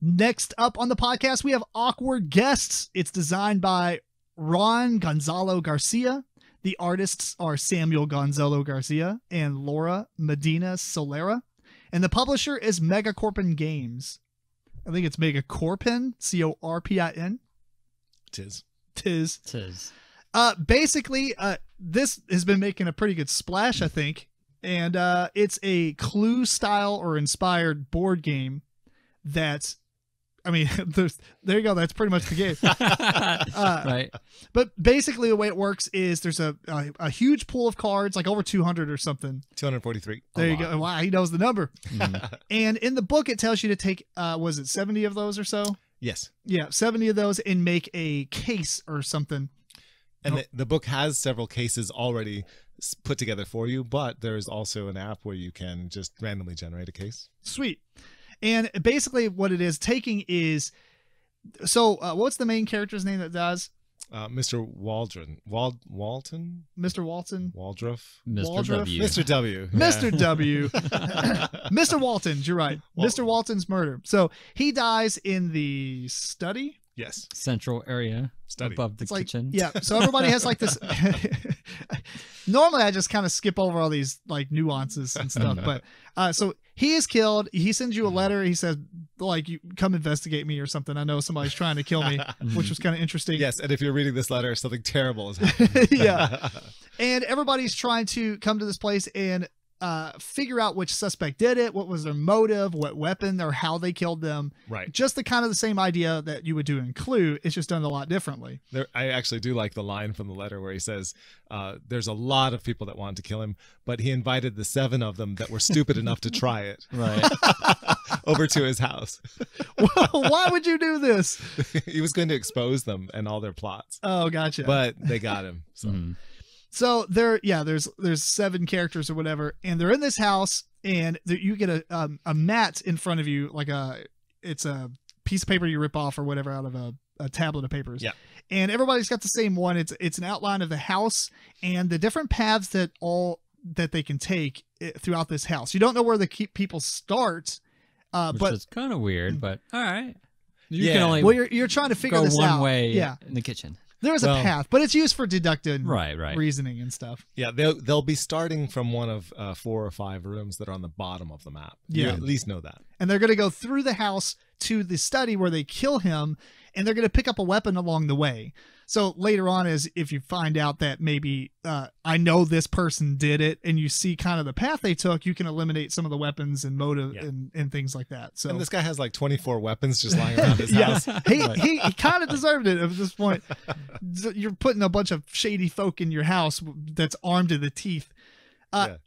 Next up on the podcast, we have Awkward Guests. It's designed by Gonzalo García. The artists are Samuel Gonzalo García and Laura Medina Solera. And the publisher is Megacorpin Games. I think it's Megacorpin, Corpin. Tis. Basically, this has been making a pretty good splash, I think. And it's a Clue style or inspired board game that's, I mean, there you go. That's pretty much the game. Right. But basically the way it works is there's a huge pool of cards, like over 200 or something. 243. There you go. Wow, he knows the number. And in the book, it tells you to take, was it 70 of those or so? Yes. Yeah, 70 of those and make a case or something. And the book has several cases already put together for you, but there's also an app where you can just randomly generate a case. Sweet. And basically what it is taking is, so what's the main character's name that dies? Mr. Walton. Mr. Walton? Waldruff. Mr. W. Mr. W. Yeah. Mr. W. Mr. Walton's, you're right. Mr. Walton's murder. So he dies in the study? Yes. Central area Study. above the It's like, kitchen. yeah. So everybody has like this. Normally I just kind of skip over all these like nuances and stuff. But so he is killed. He sends you a letter. He says, like, you come investigate me or something. I know somebody's trying to kill me, which was kind of interesting. Yes. And if you're reading this letter, something terrible is happening. Yeah. And everybody's trying to come to this place and figure out which suspect did it, what was their motive, what weapon, or how they killed them. Right. Just the kind of the same idea that you would do in Clue. It's just done a lot differently. I actually do like the line from the letter where he says, there's a lot of people that wanted to kill him, but he invited the 7 of them that were stupid enough to try it. Right. Over to his house. Well, why would you do this? He was going to expose them and all their plots. Oh, gotcha. But they got him. So. So there's 7 characters or whatever, and they're in this house, and you get a mat in front of you, like it's a piece of paper you rip off or whatever out of a tablet of papers. Yeah. And everybody's got the same one. It's an outline of the house and the different paths that they can take throughout this house. You don't know where the people start, Which is kind of weird, but all right. You can only you're trying to figure go this one out. way Yeah. in the kitchen. There's a path, but it's used for deductive reasoning and stuff. Yeah, they'll be starting from one of 4 or 5 rooms that are on the bottom of the map. You at least know that. And they're going to go through the house to the study where they kill him, and they're going to pick up a weapon along the way. So later on, if you find out that maybe I know this person did it, and you see kind of the path they took, you can eliminate some of the weapons and motive and things like that. So, and this guy has like 24 weapons just lying around his house. He kind of deserved it at this point. You're putting a bunch of shady folk in your house that's armed to the teeth.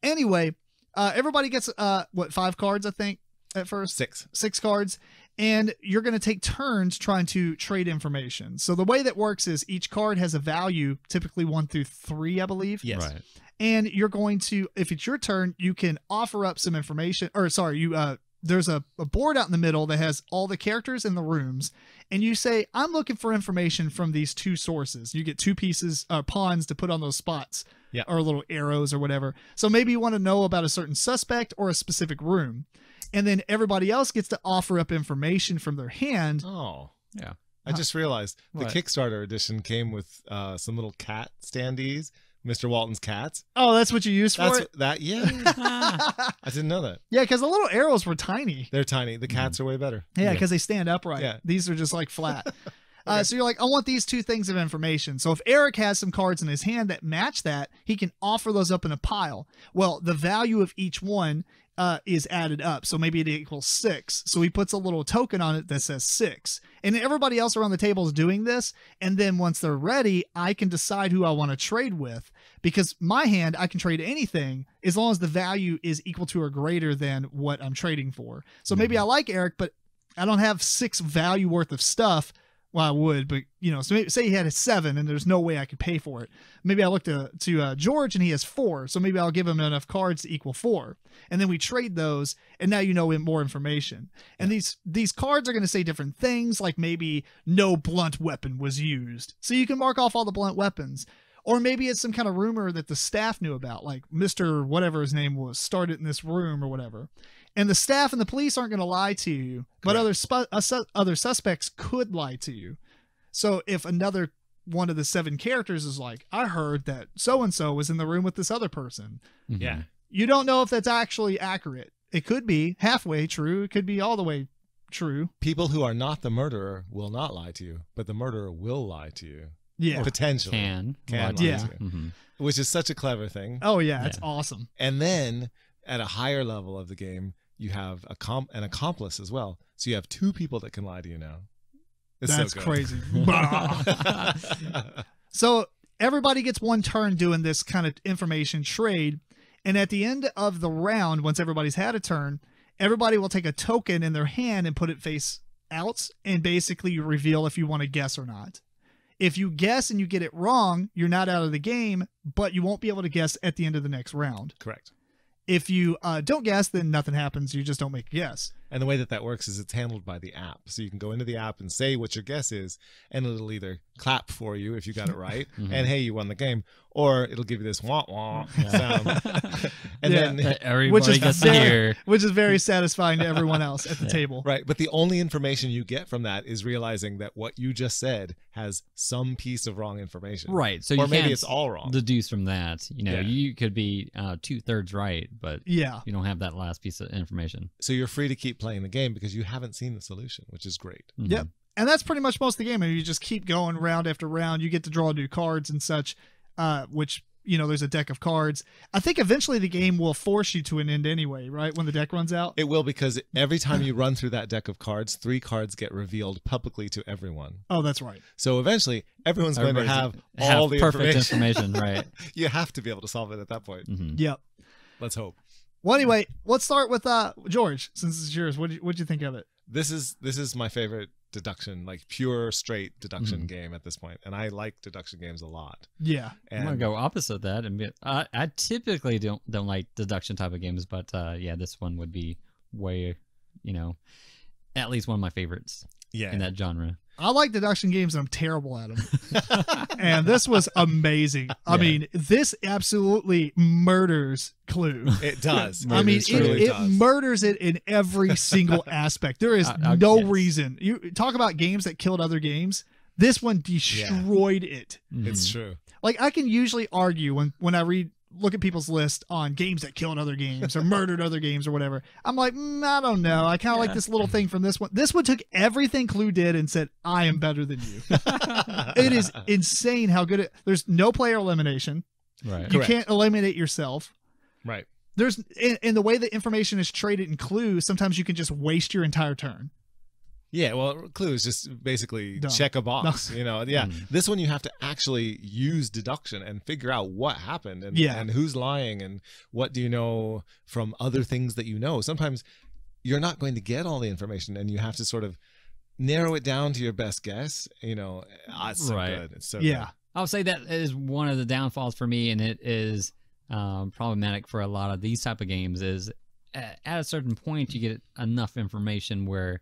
Anyway, everybody gets 5 cards, I think, at first? 6 cards. And you're going to take turns trying to trade information. So the way that works is each card has a value, typically 1 through 3, I believe. Yes. Right. And you're going to, if it's your turn, you can offer up some information. Or sorry, there's a board out in the middle that has all the characters in the rooms. And you say, I'm looking for information from these 2 sources. You get 2 pieces, pawns to put on those spots. Yeah. Or little arrows or whatever. So maybe you want to know about a certain suspect or a specific room. And then everybody else gets to offer up information from their hand. Oh, yeah. I just realized the Kickstarter edition came with some little cat standees, Mr. Walton's cats. Oh, that's what you used for it? Yeah. I didn't know that. Yeah, because the little arrows were tiny. They're tiny. The cats are way better. Yeah, because they stand upright. Yeah. These are just like flat. So you're like, I want these 2 things of information. So if Eric has some cards in his hand that match that, he can offer those up in a pile. Well, the value of each one is added up. So maybe it equals 6. So he puts a little token on it that says 6. And everybody else around the table is doing this. And then once they're ready, I can decide who I want to trade with. Because my hand, I can trade anything as long as the value is equal to or greater than what I'm trading for. So maybe I like Eric, but I don't have 6 value worth of stuff. Well, I would, but so maybe, say he had a 7 and there's no way I could pay for it. Maybe I look to George and he has 4. So maybe I'll give him enough cards to equal 4. And then we trade those. And now you know more information. And these cards are going to say different things, like maybe no blunt weapon was used. So you can mark off all the blunt weapons. Or maybe it's some kind of rumor that the staff knew about, like Mr. whatever his name was started in this room or whatever. And the staff and the police aren't going to lie to you, but other suspects could lie to you. So if another one of the 7 characters is like, I heard that so-and-so was in the room with this other person. Mhm. Yeah. You don't know if that's actually accurate. It could be halfway true. It could be all the way true. People who are not the murderer will not lie to you, but the murderer will lie to you. Yeah. Potentially. Can Can lie lie to Yeah. to you. Mhm. Which is such a clever thing. Oh, yeah. It's Yeah. awesome. And then at a higher level of the game, you have an accomplice as well. So you have 2 people that can lie to you now. It's That's so good. crazy. So everybody gets one turn doing this kind of information trade. And at the end of the round, once everybody's had a turn, everybody will take a token in their hand and put it face out and basically reveal if you want to guess or not. If you guess and you get it wrong, you're not out of the game, but you won't be able to guess at the end of the next round. Correct. If you don't guess, then nothing happens. You just don't make a guess. And the way that works is it's handled by the app. So you can go into the app and say what your guess is, and it'll either clap for you if you got it right, and hey, you won the game, or it'll give you this wah wah sound. And Yeah. then Everybody gets to hear. Which is very satisfying to everyone else at the table. right, but the only information you get from that is realizing that what you just said has some piece of wrong information. Right. So Or you maybe can't it's all wrong. deduce from that. You know, Yeah. you could be 2/3 right, but Yeah. you don't have that last piece of information. So you're free to keep playing the game because you haven't seen the solution, which is great. Mhm. Yep. And that's pretty much most of the game. And you just keep going round after round. You get to draw new cards and such, which, you know, there's a deck of cards. I think eventually the game will force you to an end anyway, right? When the deck runs out. It will, because every time you run through that deck of cards, 3 cards get revealed publicly to everyone. Oh, that's right. So eventually, everyone's going to have Everybody's all the perfect information. right? You have to be able to solve it at that point. Mhm. Yep. Let's hope. Well, anyway, let's start with George, since it's yours. What'd you think of it? This is my favorite deduction, like pure straight deduction game at this point, and I like deduction games a lot. Yeah. I'm gonna And go opposite that and be, I typically don't like deduction type of games, but yeah, this one would be way, you know, at least one of my favorites yeah, in that genre. I like deduction games and I'm terrible at them. And this was amazing. I mean, this absolutely murders Clue. it does. I mean, truly it does. murders it in every single aspect. There is no reason. You talk about games that killed other games. This one destroyed it. It's true. Like, I can usually argue when I look at people's list on games that killed other games or murdered other games or whatever. I'm like, I don't know. I kind of like this little thing from this one. This one took everything Clue did and said, I am better than you. It is insane how good there's no player elimination. Right. You Correct. can't eliminate yourself. Right. There's in the way that information is traded in Clue, sometimes you can just waste your entire turn. Yeah, well, Clue is just basically Dumb. check a box, you know. Yeah, Mm. this one you have to actually use deduction and figure out what happened and who's lying and what do you know from other things that you know. Sometimes you're not going to get all the information and you have to sort of narrow it down to your best guess. You know, it's so Right. good. It's so Yeah. good. I'll say that is one of the downfalls for me, and it is problematic for a lot of these type of games. Is at a certain point you get enough information where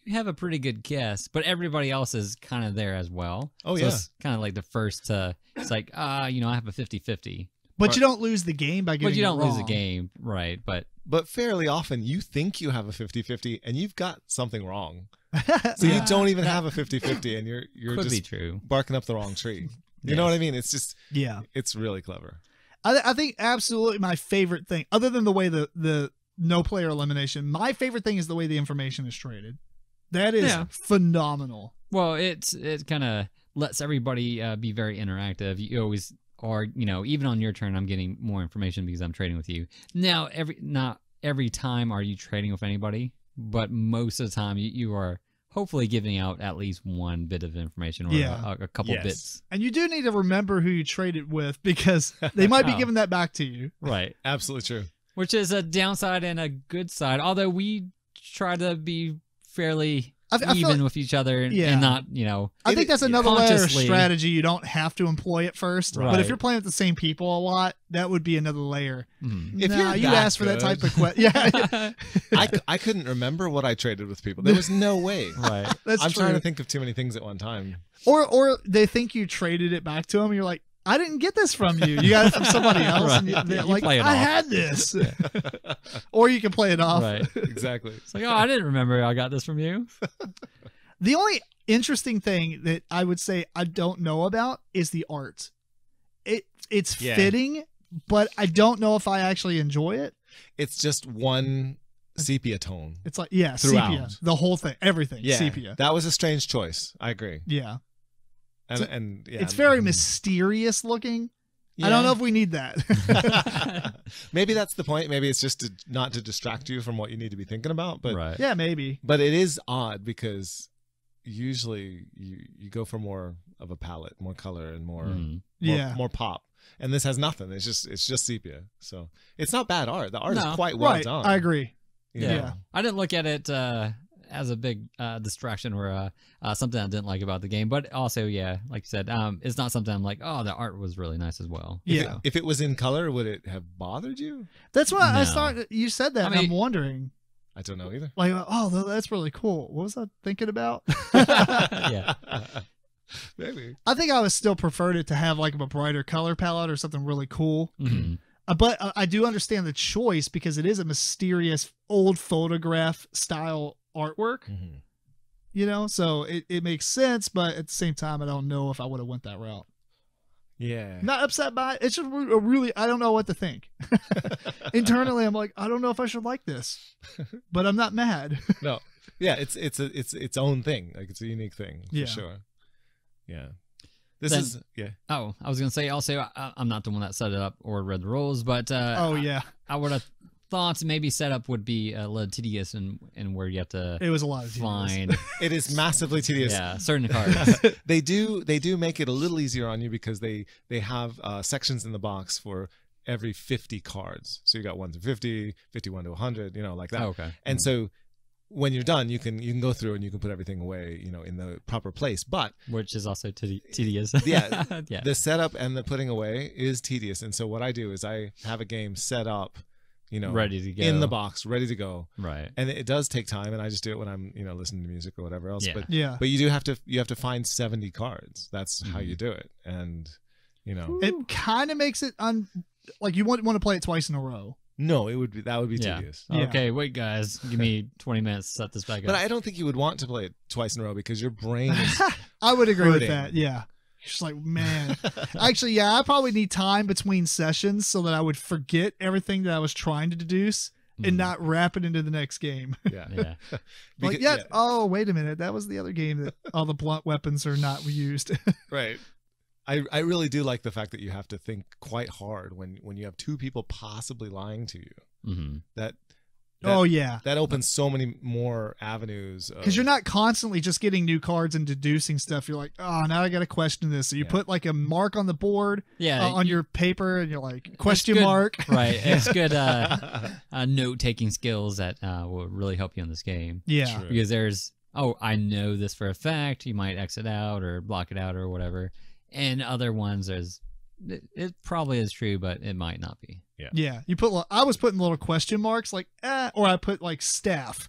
you have a pretty good guess, but everybody else is kind of there as well. Oh, so yeah. it's kind of like the first to, it's like, you know, I have a 50-50. But you don't lose the game by getting But you don't it lose the wrong. game, right? But But fairly often you think you have a 50-50 and you've got something wrong. So you don't even have a 50-50 and you're could be just true. barking up the wrong tree. You know what I mean? It's just, Yeah. it's really clever. I think absolutely my favorite thing, other than the way the no player elimination, my favorite thing is the way the information is traded. That is phenomenal. Well, it kind of lets everybody be very interactive. You always are, you know, even on your turn, I'm getting more information because I'm trading with you. Now, not every time are you trading with anybody, but most of the time you are hopefully giving out at least one bit of information or a couple bits. And you do need to remember who you traded with because they might be giving that back to you. Right. Absolutely true. Which is a downside and a good side, although we try to be fairly I feel even like- with each other and not, you know. I think that's another layer of consciously- strategy you don't have to employ at first. But if Right. you're playing with the same people a lot, that would be another layer. Mhm. If Nah, you're you that asked for that good. type of question. Yeah, I couldn't remember what I traded with people. There was no way. Right. that's I'm true. trying to think of too many things at one time. Or they think you traded it back to them. And you're like, I didn't get this from you. You got it from somebody else. Right. And they're You like, play it I off. had this. Or you can play it off. Right. Exactly. It's like, oh, I didn't remember I got this from you. The only interesting thing that I would say I don't know about is the art. It's fitting, but I don't know if I actually enjoy it. It's just one sepia tone. It's like, throughout. sepia. The whole thing. Everything. Yeah, Sepia. that was a strange choice. I agree. Yeah. And yeah, It's very mysterious looking. I don't know if we need that. Maybe that's the point. Maybe it's just not to distract you from what you need to be thinking about. But Right. Yeah, maybe. But it is odd because usually you go for more of a palette, more color, and more pop. And this has nothing. It's just sepia. So it's not bad art. The art is quite well done. I agree. Yeah. I didn't look at it as a big distraction or something I didn't like about the game. But also, yeah, like you said, it's not something I'm like, oh, the art was really nice as well. Yeah. If it was in color, would it have bothered you? That's what I No. started. You said that, and I'm wondering. I don't know either. Like, oh, that's really cool. What was I thinking about? Yeah. Maybe. I think I would still preferred it to have like a brighter color palette or something really cool. Mm-hmm. But I do understand the choice because it is a mysterious old photograph style artwork, Mm-hmm. you know, so it makes sense. But at the same time, I don't know if I would have went that route. Yeah. Not upset by it. It's just really, I don't know what to think. Internally, I'm like, I don't know if I should like this, but I'm not mad. No. Yeah, it's its own thing. Like it's a unique thing for sure. Yeah. This is Oh, I was gonna say also I'm not the one that set it up or read the rules, but I would have thought maybe setup would be a little tedious and where you have to It was a lot of find it is massively tedious. certain cards. They do make it a little easier on you because they have sections in the box for every 50 cards. So you got 1 to 50, 51 to 100, you know, like that. Oh, okay. And so when you're done, you can go through and you can put everything away, you know, in the proper place. But which is also tedious. yeah, yeah. the setup and the putting away is tedious. And so what I do is I have a game set up, you know, ready to go in the box, ready to go. Right. And it does take time, and I just do it when I'm, you know, listening to music or whatever else. Yeah. But you have to find 70 cards. That's how you do it. And you know, it kind of makes it like you wouldn't want to play it twice in a row. No, that would be tedious. Yeah. Okay, wait, guys, give me 20 minutes to set this back up. But I don't think you would want to play it twice in a row because your brain is I would agree with hurting. that. Yeah. Just like, man. Actually, yeah, I probably need time between sessions so that I would forget everything that I was trying to deduce and not wrap it into the next game. Yeah. Yeah. Like, oh, wait a minute. That was the other game that all the blunt weapons are not used. Right. I really do like the fact that you have to think quite hard when you have two people possibly lying to you. Mm-hmm. That opens so many more avenues. Because you're not constantly just getting new cards and deducing stuff. You're like, oh, now I got to question this. So you put like a mark on the board on your paper and you're like, question mark. Right. It's good note-taking skills that will really help you in this game. Yeah. True. Because there's, I know this for a fact. You might exit out or block it out or whatever. And other ones, it probably is true, but it might not be. Yeah. I was putting little question marks like, or I put like staff.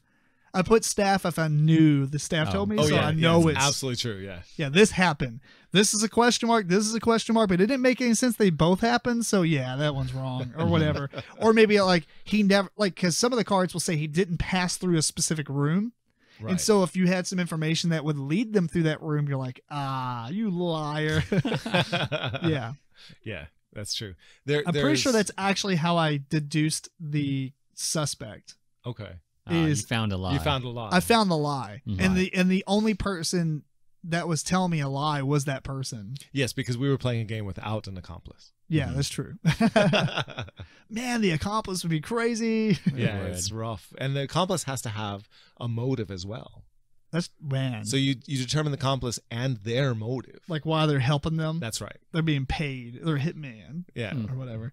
I put staff if I knew the staff told me, so I know it's absolutely true. Yeah. Yeah, this happened. This is a question mark. This is a question mark, but it didn't make any sense. They both happened, so yeah, that one's wrong or whatever. Or maybe like he never because some of the cards will say he didn't pass through a specific room. Right. And so if you had some information that would lead them through that room, you're like, you liar. Yeah. Yeah, that's true. I'm pretty sure that's actually how I deduced the suspect. Okay. You found a lie. You found a lie. I found the lie. Mm-hmm. And the only person that was telling me a lie was that person. Yes, because we were playing a game without an accomplice. Yeah, that's true. Man, the accomplice would be crazy. Yeah, it's rough. And the accomplice has to have a motive as well. That's man. So you determine the accomplice and their motive. Like why they're helping them. That's right. They're being paid. They're a hitman. Yeah. Or whatever.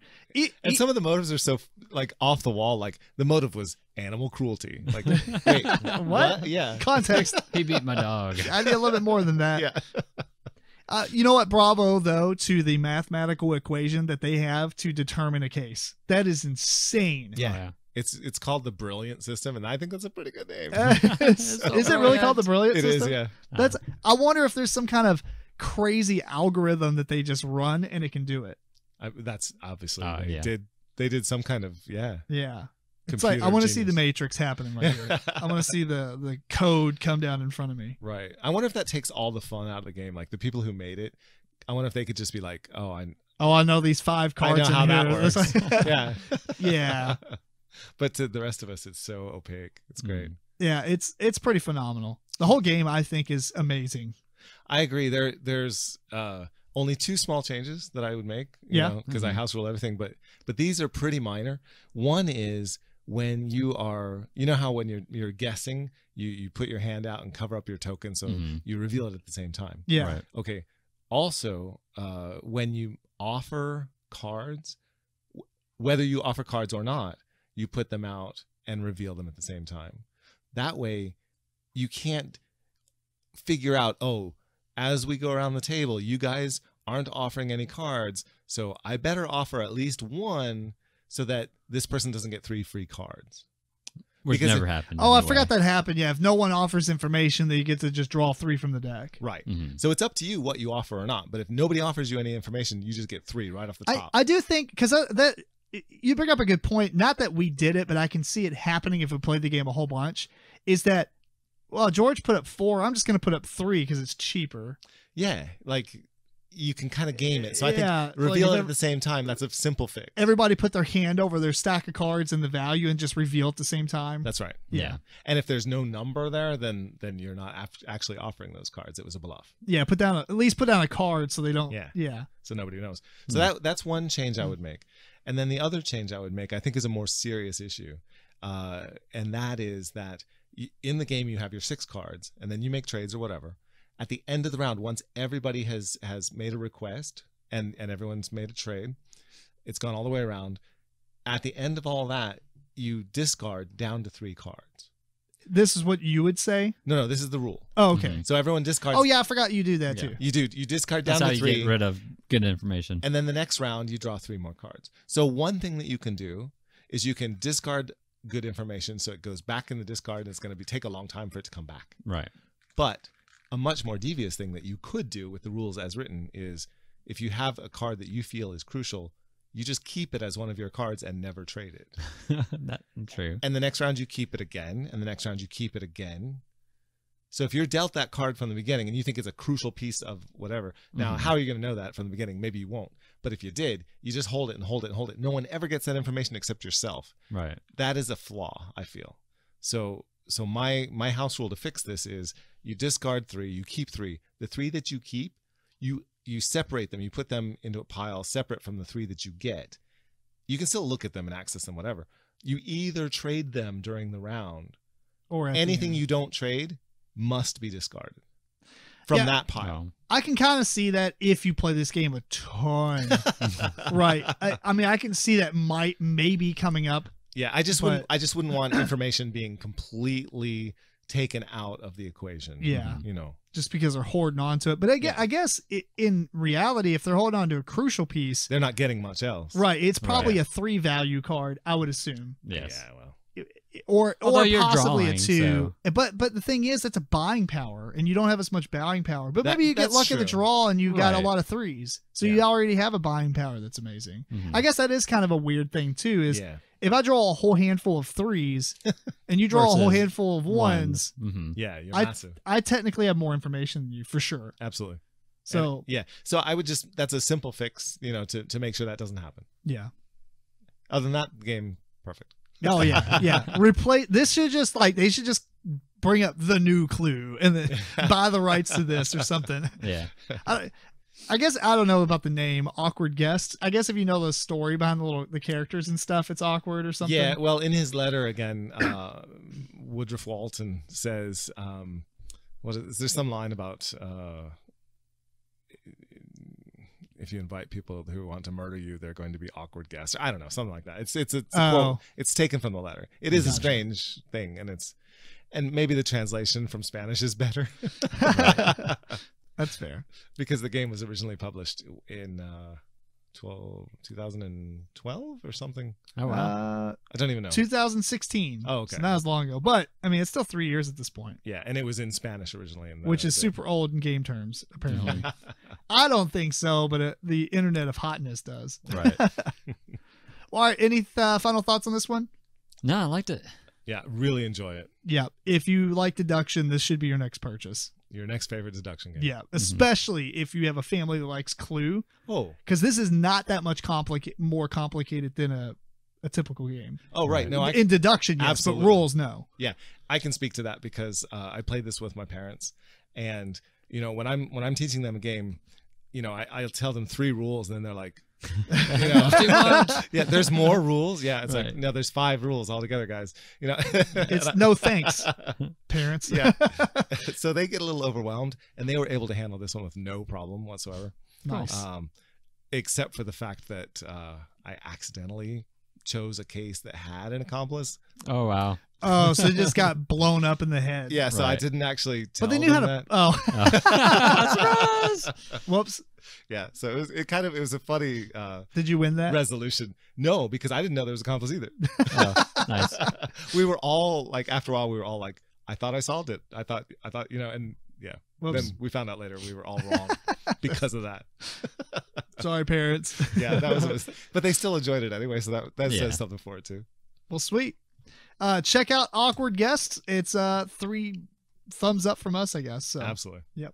And some of the motives are so like off the wall. Like the motive was animal cruelty. Like, wait, what? Yeah. Context. He beat my dog. I need a little bit more than that. Yeah. You know what? Bravo, though, to the mathematical equation that they have to determine a case. That is insane. Yeah. It's called the Brilliant System, and I think that's a pretty good name. Is it really called the Brilliant System? It is, yeah. I wonder if there's some kind of crazy algorithm that they just run, and it can do it. That's obviously they did some kind of yeah. It's like I want to see the Matrix happening right here. I want to see the code come down in front of me. Right. I wonder if that takes all the fun out of the game. Like the people who made it, I wonder if they could just be like, I know these 5 cards. I know how that works. Yeah. Yeah. But to the rest of us, it's so opaque. It's great. Yeah, it's pretty phenomenal. The whole game, I think, is amazing. I agree. There's only 2 small changes that I would make. Because I house rule everything, but these are pretty minor. One is when you are, how when you're guessing, you put your hand out and cover up your token, so you reveal it at the same time. Yeah. Right. Okay. Also, when you offer cards, whether you offer cards or not, you put them out and reveal them at the same time. That way, you can't figure out, as we go around the table, you guys aren't offering any cards, so I better offer at least 1 so that this person doesn't get 3 free cards. Which never happened. I forgot that happened. Yeah, if no one offers information, then you get to just draw 3 from the deck. Right. So it's up to you what you offer or not. But if nobody offers you any information, you just get 3 right off the top. I do think, because that you bring up a good point. Not that we did it, but I can see it happening if we played the game a whole bunch. Is that, well, George put up 4. I'm just going to put up 3 because it's cheaper. Yeah, like you can kind of game it. So I think reveal it at the same time. That's a simple fix. Everybody put their hand over their stack of cards and the value and just reveal at the same time. That's right. Yeah. And if there's no number there, then you're not actually offering those cards. It was a bluff. Yeah, at least put down a card so they don't. Yeah. So nobody knows. So that's one change I would make. And then the other change I would make, I think, is a more serious issue. And that is that in the game you have your 6 cards, and then you make trades or whatever. At the end of the round, once everybody has made a request and everyone's made a trade, it's gone all the way around. At the end of all that, you discard down to 3 cards. This is what you would say? No, this is the rule. Oh, okay. So everyone discards. Oh, yeah, I forgot you do that too. You do. You discard down That's to how 3. you get rid of good information. And then the next round, you draw 3 more cards. So one thing that you can do is you can discard good information, so it goes back in the discard, and it's going to take a long time for it to come back. Right. But a much more devious thing that you could do with the rules as written is if you have a card that you feel is crucial, you just keep it as one of your cards and never trade it. That's true. And the next round you keep it again, and the next round you keep it again. So if you're dealt that card from the beginning and you think it's a crucial piece of whatever, now how are you going to know that from the beginning? Maybe you won't. But if you did, you just hold it and hold it and hold it. No one ever gets that information except yourself. Right. That is a flaw, I feel. So my house rule to fix this is you discard 3, you keep 3. The 3 that you keep, you separate them. You put them into a pile separate from the 3 that you get. You can still look at them and access them, whatever. You either trade them during the round, or anything you don't trade must be discarded from that pile. I can kind of see that if you play this game a ton. Right. I mean, I can see that maybe coming up. Yeah, I just wouldn't want information being completely taken out of the equation. Yeah. Just because they're hoarding onto it. But I guess in reality, if they're holding on to a crucial piece, they're not getting much else. Right. It's probably a 3 value card, I would assume. Yes. Yeah, well. Or possibly drawing, a 2. So. But the thing is, that's a buying power, and you don't have as much buying power. But maybe you get lucky in the draw, and you got a lot of 3s. So you already have a buying power that's amazing. I guess that is kind of a weird thing, too, is if I draw a whole handful of 3s, and you draw a whole handful of 1s, yeah, you're massive. I technically have more information than you, for sure. Absolutely. So so I would that's a simple fix, to make sure that doesn't happen. Yeah. Other than that, the game, perfect. Oh yeah. Replace this should just they should just bring up the new clue and then buy the rights to this or something. Yeah. I guess I don't know about the name Awkward Guest. I guess if you know the story behind the characters and stuff, it's awkward or something. Yeah. Well, in his letter again, Woodruff Walton says, there's some line about if you invite people who want to murder you, they're going to be awkward guests. I don't know, something like that. It's a quote. It's taken from the letter. It is a strange thing, and maybe the translation from Spanish is better. That's fair, because the game was originally published in 2012 or something. Oh wow. I don't even know. 2016. Oh, okay. So not as long ago, but I mean, it's still 3 years at this point. Yeah, and it was in Spanish originally, which is super old in game terms, apparently. I don't think so, but the Internet of Hotness does. Right. All right. Any final thoughts on this one? No, I liked it. Yeah, really enjoy it. Yeah. If you like deduction, this should be your next purchase. Your next favorite deduction game. Yeah, especially if you have a family that likes Clue. Oh. Because this is not that much more complicated than a typical game. Oh, right. No, in deduction, yes, absolutely. but rules, no. Yeah, I can speak to that because I played this with my parents, and you know, when I'm teaching them a game, you know, I'll tell them 3 rules, and then they're like, you know, Too much. yeah, there's more rules. Yeah, it's Right. like, no, there's 5 rules altogether, guys. You know, It's no thanks, parents. Yeah. So they get a little overwhelmed, and they were able to handle this one with no problem whatsoever. Nice. Except for the fact that I accidentally chose a case that had an accomplice. Oh wow. Oh, so it just got blown up in the head. Yeah, so I Right. didn't actually tell But they knew how them to. that. Oh. Surprise! Whoops. Yeah, so it was a funny Did you win that? resolution. No, because I didn't know there was a accomplice either. Oh, nice. We were all like, after a while, we were all like, I thought I solved it. I thought, you know, and yeah. Whoops. Then we found out later we were all wrong because of that. Sorry, parents. Yeah, that was, but they still enjoyed it anyway, so that Yeah. says something for it too. Well, sweet. Check out Awkward Guests. It's 3 thumbs up from us, I guess. So. Absolutely. Yep.